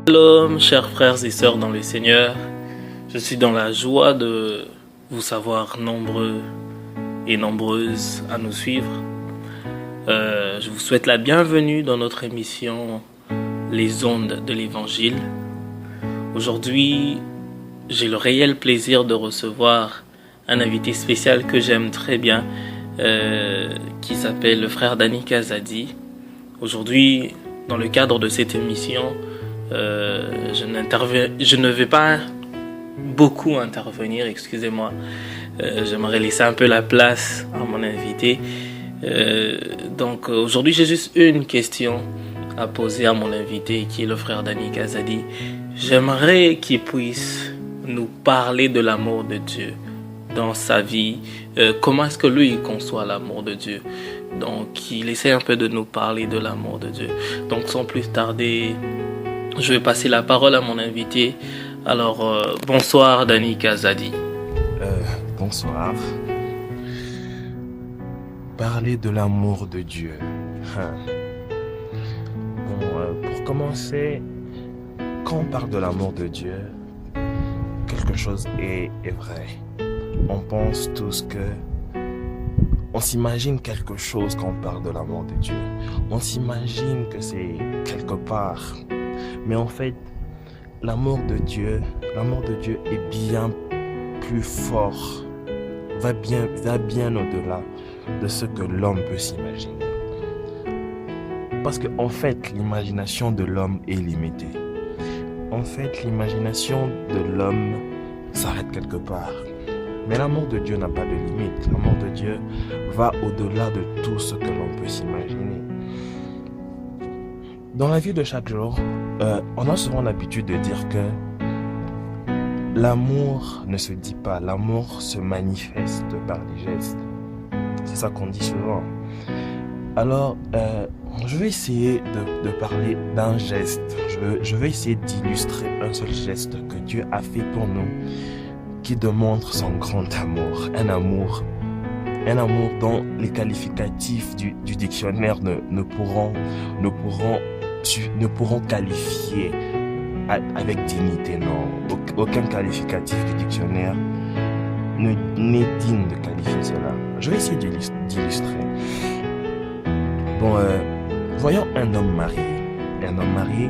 Shalom, chers frères et sœurs dans le Seigneur. Je suis dans la joie de vous savoir nombreux et nombreuses à nous suivre. Je vous souhaite la bienvenue dans notre émission Les ondes de l'Évangile. Aujourd'hui, j'ai le réel plaisir de recevoir un invité spécial que j'aime très bien, qui s'appelle le frère Danny Kazadi. Aujourd'hui, dans le cadre de cette émission, je ne vais pas beaucoup intervenir, excusez-moi. J'aimerais laisser un peu la place à mon invité. Donc aujourd'hui, j'ai juste une question à poser à mon invité, qui est le frère Danny Kazadi. J'aimerais qu'il puisse nous parler de l'amour de Dieu dans sa vie. Comment est-ce que lui, il conçoit l'amour de Dieu? Donc, il essaie un peu de nous parler de l'amour de Dieu. Donc, sans plus tarder, je vais passer la parole à mon invité. Alors, bonsoir Danny Kazadi. Bonsoir. Parler de l'amour de Dieu. Pour commencer, quand on parle de l'amour de Dieu, quelque chose est vrai. On pense tous que... On s'imagine quelque chose quand on parle de l'amour de Dieu. On s'imagine que c'est quelque part. Mais en fait, l'amour de Dieu est bien plus fort, va bien au-delà de ce que l'homme peut s'imaginer. Parce que en fait, l'imagination de l'homme est limitée. En fait, l'imagination de l'homme s'arrête quelque part. Mais l'amour de Dieu n'a pas de limite. L'amour de Dieu va au-delà de tout ce que l'on peut s'imaginer. Dans la vie de chaque jour, on a souvent l'habitude de dire que l'amour ne se dit pas, l'amour se manifeste par des gestes. C'est ça qu'on dit souvent. Alors, je vais essayer de parler d'un geste. Je vais essayer d'illustrer un seul geste que Dieu a fait pour nous, qui démontre son grand amour. Un amour dont les qualificatifs du dictionnaire ne pourront qualifier avec dignité, non. Aucun qualificatif du dictionnaire n'est digne de qualifier cela. Je vais essayer d'illustrer. Bon, voyons un homme marié. Un homme marié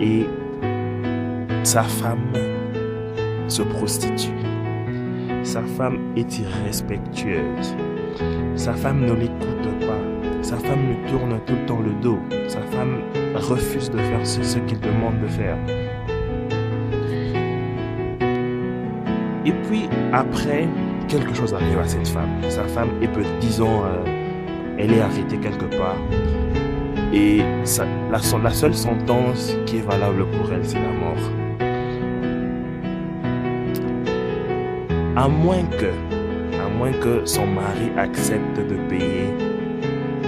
et sa femme se prostitue. Sa femme est irrespectueuse. Sa femme ne l'écoute pas. Sa femme lui tourne tout le temps le dos. Sa femme refuse de faire ce qu'il demande de faire. Et puis après, quelque chose arrive à cette femme. Sa femme est disons, elle est arrêtée quelque part. Et la seule sentence qui est valable pour elle, c'est la mort. À moins que son mari accepte de payer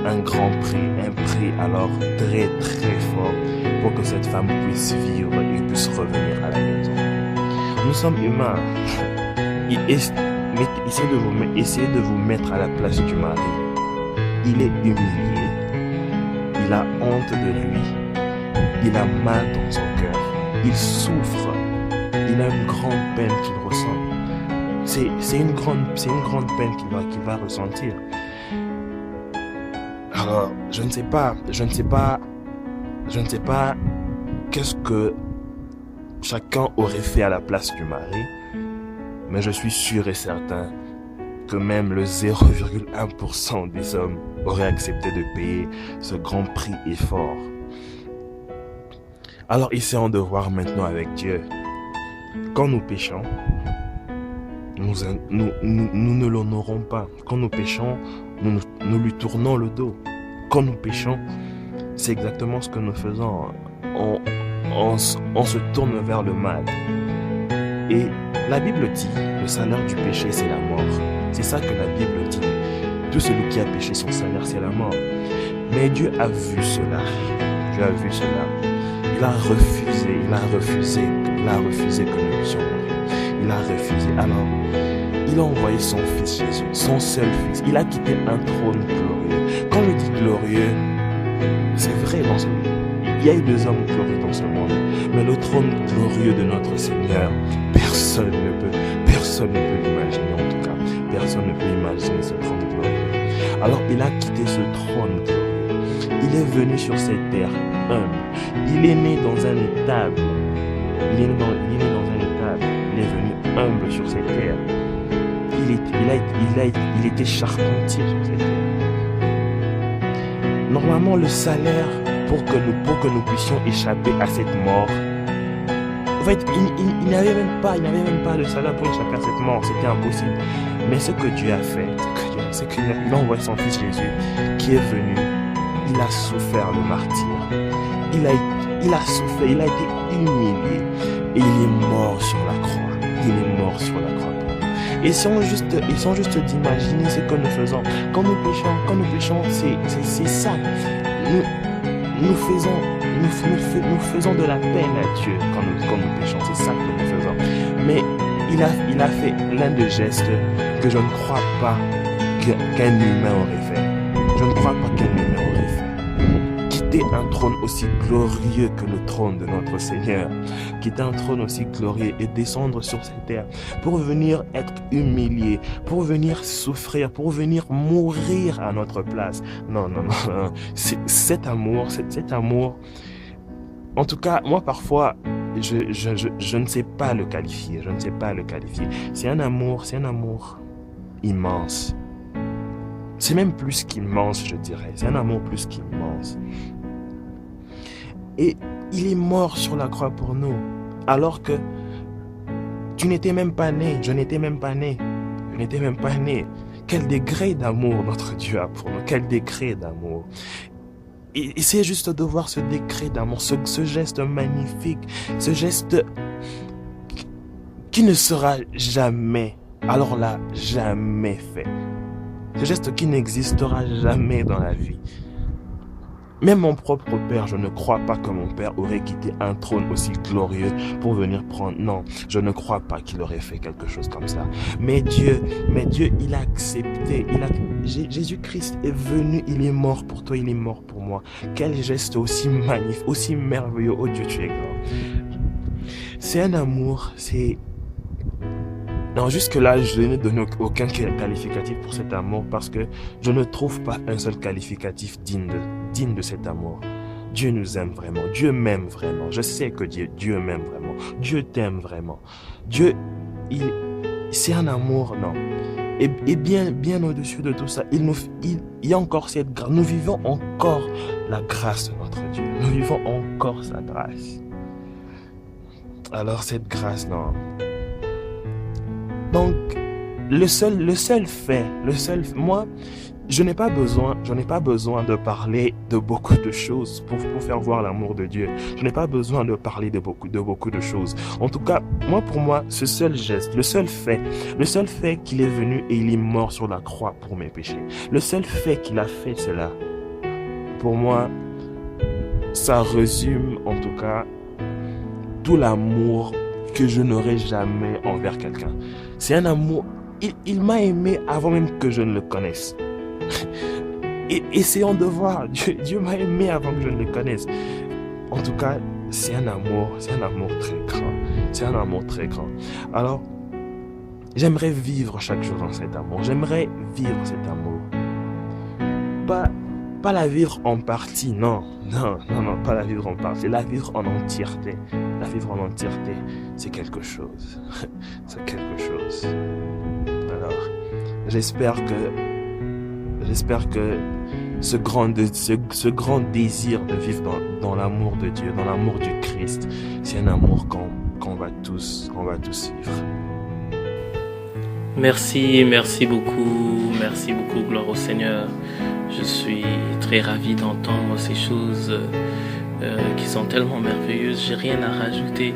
un grand prix, un prix alors très très fort pour que cette femme puisse vivre et puisse revenir à la maison. Nous sommes humains. Essayez de vous mettre à la place du mari. Il est humilié. Il a honte de lui. Il a mal dans son cœur. Il souffre. Il a une grande peine qu'il ressent. C'est une grande peine qu'il va ressentir. Alors, je ne sais pas qu'est-ce que chacun aurait fait à la place du mari, mais je suis sûr et certain que même le 0,1% des hommes auraient accepté de payer ce grand prix effort. Alors, essayons de voir maintenant avec Dieu. Quand nous péchons, nous ne l'honorons pas. Quand nous péchons, nous lui tournons le dos. Quand nous péchons, c'est exactement ce que nous faisons. On se tourne vers le mal. Et la Bible dit, le salaire du péché, c'est la mort. C'est ça que la Bible dit. Tout celui qui a péché, son salaire, c'est la mort. Mais Dieu a vu cela. Dieu a vu cela. Il a refusé que nous puissions mourir. Il a refusé. Alors, il a envoyé son fils Jésus, son seul fils. Il a quitté un trône glorieux. Quand je dis glorieux, c'est vrai, il y a eu des hommes glorieux dans ce monde, mais le trône glorieux de notre Seigneur, personne ne peut l'imaginer en tout cas. Personne ne peut imaginer ce trône glorieux. Alors il a quitté ce trône glorieux. Il est venu sur cette terre humble. Il est né dans un étable. Il est né dans un étable. Il est venu humble sur cette terre. Il était charpentier sur cette terre. Normalement, le salaire pour que nous puissions échapper à cette mort, en fait, il n'avait même pas de salaire pour échapper à cette mort. C'était impossible. Mais ce que Dieu a fait, c'est qu'il a envoyé son fils Jésus, qui est venu. Il a souffert le martyre. Il a souffert, il a été humilié. Et il est mort sur la croix. Il est mort sur la croix. Et sont juste d'imaginer ce que nous faisons. Quand nous péchons, c'est ça. Nous faisons de la peine à Dieu quand nous péchons. C'est ça que nous faisons. Mais il a fait l'un des gestes que je ne crois pas qu'un humain aurait fait. Je ne crois pas qu'un humain aurait fait. Quitter un trône aussi glorieux que le trône de notre Seigneur. Quitter un trône aussi glorieux et descendre sur cette terre pour venir être humilié, pour venir souffrir, pour venir mourir à notre place. Non. Cet amour, en tout cas, moi parfois, je ne sais pas le qualifier. C'est un amour immense. C'est même plus qu'immense, je dirais. C'est un amour plus qu'immense. Et il est mort sur la croix pour nous. Alors que tu n'étais même pas né. Je n'étais même pas né. Quel degré d'amour notre Dieu a pour nous. Quel degré d'amour. Et c'est juste de voir ce degré d'amour, ce geste magnifique, ce geste qui ne sera jamais, alors là, jamais fait. Ce geste qui n'existera jamais dans la vie. Même mon propre père, je ne crois pas que mon père aurait quitté un trône aussi glorieux pour venir prendre. Non, je ne crois pas qu'il aurait fait quelque chose comme ça. Mais Dieu, il a accepté. Jésus-Christ est venu, il est mort pour toi, il est mort pour moi. Quel geste aussi magnifique, aussi merveilleux. Oh Dieu, tu es grand. C'est un amour, c'est... Non, jusque-là, je n'ai donné aucun qualificatif pour cet amour parce que je ne trouve pas un seul qualificatif digne de cet amour. Dieu nous aime vraiment. Dieu m'aime vraiment. Je sais que Dieu m'aime vraiment. Dieu t'aime vraiment. Dieu, c'est un amour, non. Et bien au-dessus de tout ça, il y a encore cette grâce. Nous vivons encore la grâce de notre Dieu. Nous vivons encore sa grâce. Alors cette grâce, non. Donc, moi, je n'ai pas besoin de parler de beaucoup de choses pour faire voir l'amour de Dieu. Je n'ai pas besoin de parler de beaucoup de choses. En tout cas, pour moi, ce seul geste, le seul fait qu'il est venu et il est mort sur la croix pour mes péchés. Le seul fait qu'il a fait cela, pour moi, ça résume en tout cas tout l'amour que je n'aurai jamais envers quelqu'un. C'est un amour, il m'a aimé avant même que je ne le connaisse. Et essayons de voir, Dieu m'a aimé avant que je ne le connaisse. En tout cas, c'est un amour très grand. C'est un amour très grand. Alors, j'aimerais vivre chaque jour dans cet amour. J'aimerais vivre cet amour. Pas la vivre en partie, non, pas la vivre en partie, la vivre en entièreté. La vivre en entièreté, c'est quelque chose. C'est quelque chose. Alors, j'espère que ce grand désir de vivre dans l'amour de Dieu, dans l'amour du Christ, c'est un amour qu'on va tous vivre. Merci beaucoup, gloire au Seigneur. Je suis très ravi d'entendre ces choses qui sont tellement merveilleuses. J'ai rien à rajouter.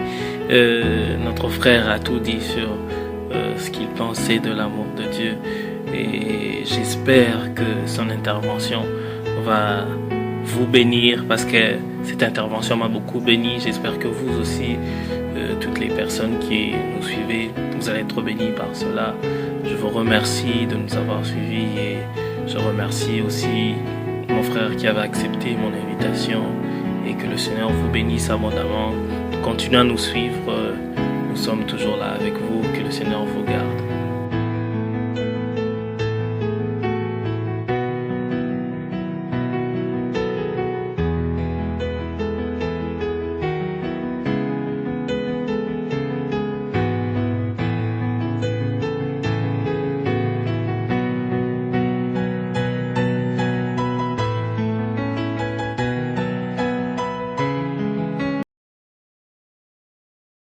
Notre frère a tout dit sur ce qu'il pensait de l'amour de Dieu. Et j'espère que son intervention va vous bénir parce que cette intervention m'a beaucoup béni. J'espère que vous aussi, toutes les personnes qui nous suivez, vous allez être bénis par cela. Je vous remercie de nous avoir suivis et je remercie aussi mon frère qui avait accepté mon invitation et que le Seigneur vous bénisse abondamment. Continuez à nous suivre. Nous sommes toujours là avec vous. Que le Seigneur vous garde.